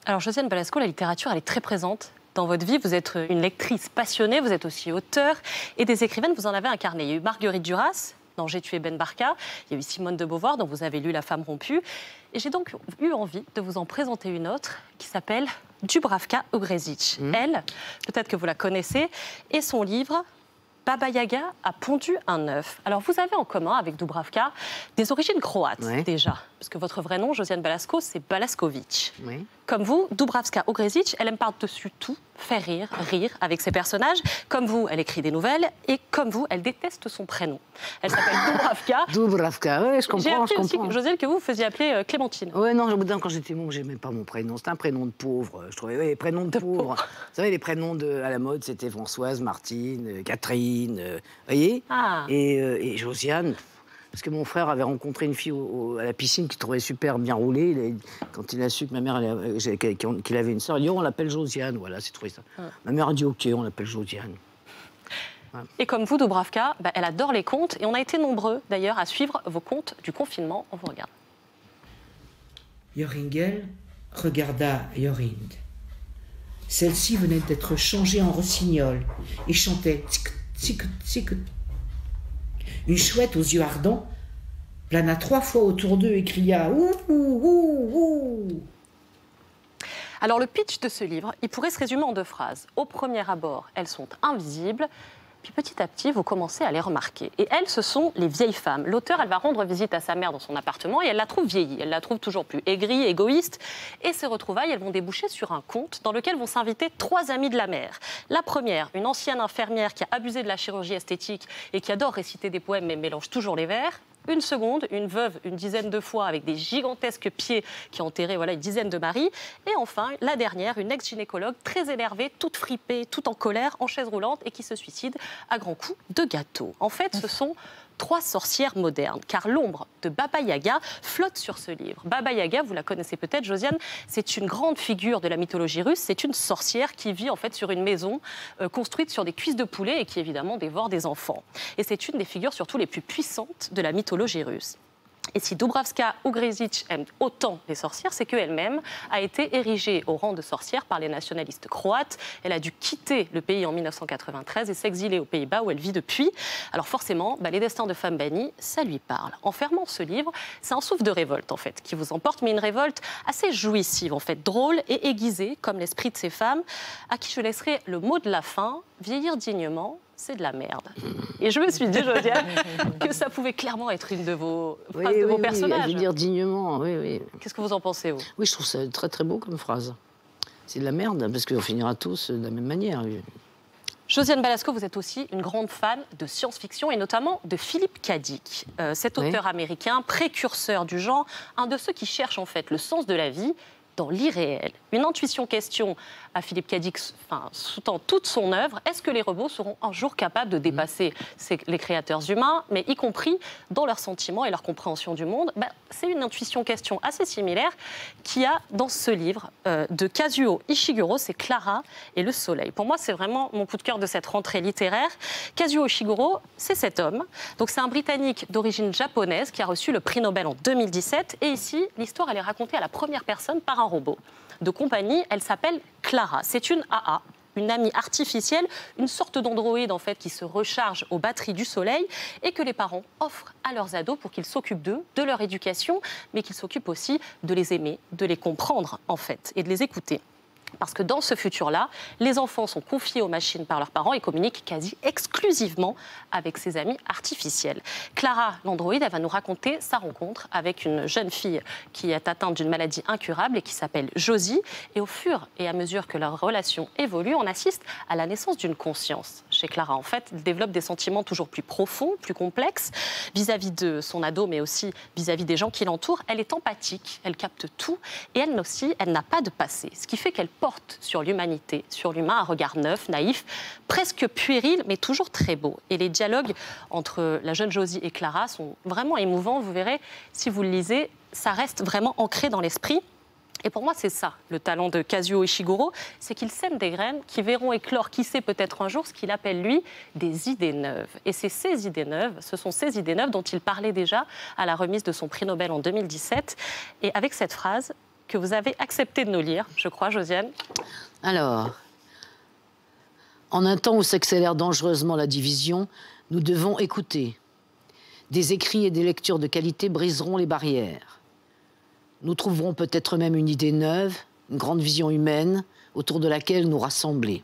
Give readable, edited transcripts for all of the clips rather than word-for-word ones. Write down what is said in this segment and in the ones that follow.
Alors, Josiane Balasco, la littérature, elle est très présente dans votre vie. Vous êtes une lectrice passionnée, vous êtes aussi auteure. Et des écrivaines, vous en avez incarné. Il y a eu Marguerite Duras, dans J'ai tué Ben Barka. Il y a eu Simone de Beauvoir, dont vous avez lu La femme rompue. Et j'ai donc eu envie de vous en présenter une autre qui s'appelle Dubravka Ogresic. Elle, peut-être que vous la connaissez, et son livre Baba Yaga a pondu un œuf. Alors, vous avez en commun avec Dubravka des origines croates, déjà. Parce que votre vrai nom, Josiane Balasco, c'est Balaskovic. Oui. Comme vous, Dubravka Ogresic, elle aime par-dessus tout faire rire avec ses personnages. Comme vous, elle écrit des nouvelles. Et comme vous, elle déteste son prénom. Elle s'appelle Dubravka. Dubravka, oui, je comprends. J'ai appris aussi, Josiane, que vous faisiez appeler Clémentine. Oui, non, quand j'étais môme, j'aimais pas mon prénom. C'était un prénom de pauvre. Je trouvais, les prénoms de pauvres. Vous savez, les prénoms à la mode, c'était Françoise, Martine, Catherine, vous voyez. Et Josiane. Parce que mon frère avait rencontré une fille à la piscine qu'il trouvait super bien roulée. Quand il a su que ma mère qu'il avait une sœur, il a dit on l'appelle Josiane. Voilà, c'est trouvé ça. Ma mère a dit ok, on l'appelle Josiane. Voilà. Et comme vous, Dubravka, elle adore les contes. Et on a été nombreux, d'ailleurs, à suivre vos contes du confinement. On vous regarde. Joringel regarda Jorinde. Celle-ci venait d'être changée en rossignol et chantait tic tic tic. Une chouette aux yeux ardents plana 3 fois autour d'eux et cria « Ouh, ouh, ouh !» Alors, le pitch de ce livre, il pourrait se résumer en 2 phrases. Au premier abord, elles sont invisibles. Puis petit à petit, vous commencez à les remarquer. Et elles, ce sont les vieilles femmes. L'auteur, elle va rendre visite à sa mère dans son appartement et elle la trouve vieillie. Elle la trouve toujours plus aigrie, égoïste. Et ces retrouvailles, elles vont déboucher sur un conte dans lequel vont s'inviter 3 amies de la mère. La première, une ancienne infirmière qui a abusé de la chirurgie esthétique et qui adore réciter des poèmes mais mélange toujours les vers. Une seconde, une veuve une dizaine de fois avec des gigantesques pieds qui a enterré une dizaine de maris. Et enfin, la dernière, une ex-gynécologue très énervée, toute fripée, toute en colère, en chaise roulante et qui se suicide à grands coups de gâteau. En fait, ce sont 3 sorcières modernes, car l'ombre de Baba Yaga flotte sur ce livre. Baba Yaga, vous la connaissez peut-être, Josiane, c'est une grande figure de la mythologie russe. C'est une sorcière qui vit en fait sur une maison construite sur des cuisses de poulet et qui évidemment dévore des enfants. Et c'est une des figures surtout les plus puissantes de la mythologie russe. Et si Dubravka Ogresic aime autant les sorcières, c'est qu'elle-même a été érigée au rang de sorcière par les nationalistes croates. Elle a dû quitter le pays en 1993 et s'exiler aux Pays-Bas où elle vit depuis. Alors forcément, les destins de femmes bannies, ça lui parle. En fermant ce livre, c'est un souffle de révolte en fait qui vous emporte, mais une révolte assez jouissive en fait, drôle et aiguisée comme l'esprit de ces femmes, à qui je laisserai le mot de la fin, vieillir dignement. C'est de la merde. Et je me suis dit, Josiane, que ça pouvait clairement être une de vos phrases de vos personnages. Oui, dire dignement, oui. Qu'est-ce que vous en pensez, vous? Oui, je trouve ça très très beau comme phrase. C'est de la merde, parce qu'on finira tous de la même manière. Josiane Balasco, vous êtes aussi une grande fan de science-fiction et notamment de Philip K. Dick, cet auteur américain, précurseur du genre, un de ceux qui cherchent en fait le sens de la vie dans l'irréel. Une intuition question à Philip K. Dick, sous-tend toute son œuvre. Est-ce que les robots seront un jour capables de dépasser les créateurs humains, mais y compris dans leurs sentiments et leur compréhension du monde? C'est une intuition question assez similaire qu'il y a dans ce livre de Kazuo Ishiguro, c'est Clara et le soleil. Pour moi, c'est vraiment mon coup de cœur de cette rentrée littéraire. Kazuo Ishiguro, c'est cet homme. Donc, c'est un Britannique d'origine japonaise qui a reçu le prix Nobel en 2017. Et ici, l'histoire, elle est racontée à la première personne par un robot de compagnie. Elle s'appelle Clara. C'est une AA, une amie artificielle, une sorte d'androïde en fait qui se recharge aux batteries du soleil et que les parents offrent à leurs ados pour qu'ils s'occupent d'eux, de leur éducation, mais qu'ils s'occupent aussi de les aimer, de les comprendre en fait et de les écouter. Parce que dans ce futur-là, les enfants sont confiés aux machines par leurs parents et communiquent quasi exclusivement avec ses amis artificiels. Clara, l'androïde, elle va nous raconter sa rencontre avec une jeune fille qui est atteinte d'une maladie incurable et qui s'appelle Josie. Et au fur et à mesure que leur relation évolue, on assiste à la naissance d'une conscience chez Clara. En fait, elle développe des sentiments toujours plus profonds, plus complexes, vis-à-vis de son ado, mais aussi vis-à-vis des gens qui l'entourent. Elle est empathique, elle capte tout et elle aussi, elle n'a pas de passé. Ce qui fait qu'elle porte sur l'humanité, sur l'humain, un regard neuf, naïf, presque puéril, mais toujours très beau. Et les dialogues entre la jeune Josie et Clara sont vraiment émouvants. Vous verrez, si vous le lisez, ça reste vraiment ancré dans l'esprit. Et pour moi, c'est ça, le talent de Kazuo Ishiguro, c'est qu'il sème des graines qui verront éclore, qui sait, peut-être un jour, ce qu'il appelle, lui, des idées neuves. Et c'est ces idées neuves, ce sont ces idées neuves dont il parlait déjà à la remise de son prix Nobel en 2017. Et avec cette phrase, que vous avez accepté de nous lire, je crois, Josiane. Alors, en un temps où s'accélère dangereusement la division, nous devons écouter. Des écrits et des lectures de qualité briseront les barrières. Nous trouverons peut-être même une idée neuve, une grande vision humaine, autour de laquelle nous rassembler.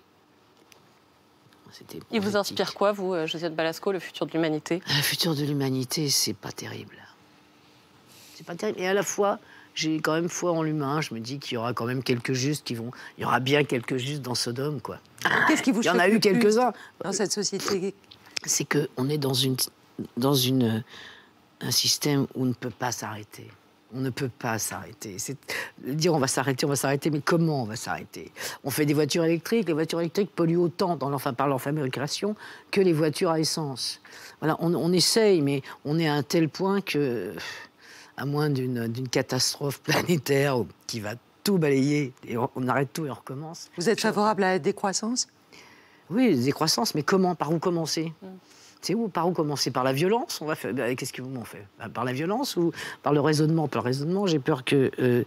Il vous inspire quoi, vous, Josiane Balasco, le futur de l'humanité? Le futur de l'humanité, c'est pas terrible. C'est pas terrible. Et à la fois, j'ai quand même foi en l'humain. Je me dis qu'il y aura quand même quelques justes qui vont... Il y aura bien quelques justes dans Sodome, quoi. Qu'est-ce qui vous choque? Il y en a eu quelques-uns. Dans cette société? C'est qu'on est dans un système où on ne peut pas s'arrêter. On ne peut pas s'arrêter. C'est dire on va s'arrêter, mais comment on va s'arrêter? On fait des voitures électriques. Les voitures électriques polluent autant par leur fabrication que les voitures à essence. Voilà, on essaye, mais on est à un tel point que, à moins d'une catastrophe planétaire qui va tout balayer, et on arrête tout et on recommence. Vous êtes favorable à la décroissance? Oui, décroissance, mais comment? Par où commencer? C'est où? Par où commencer? Par la violence? Qu'est-ce que vous fait? Par la violence ou par le raisonnement? Par le raisonnement, j'ai peur que...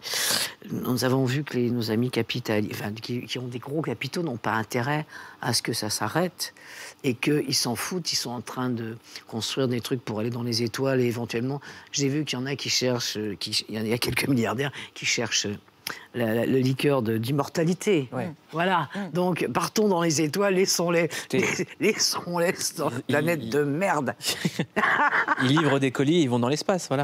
nous avons vu que nos amis qui ont des gros capitaux n'ont pas intérêt à ce que ça s'arrête et qu'ils s'en foutent. Ils sont en train de construire des trucs pour aller dans les étoiles et éventuellement... J'ai vu qu'il y en a qui cherchent... Il y a quelques milliardaires qui cherchent... le liqueur d'immortalité. Ouais. Voilà. Donc, partons dans les étoiles, laissons-les sur cette planète de merde. Ils livrent des colis et ils vont dans l'espace, voilà.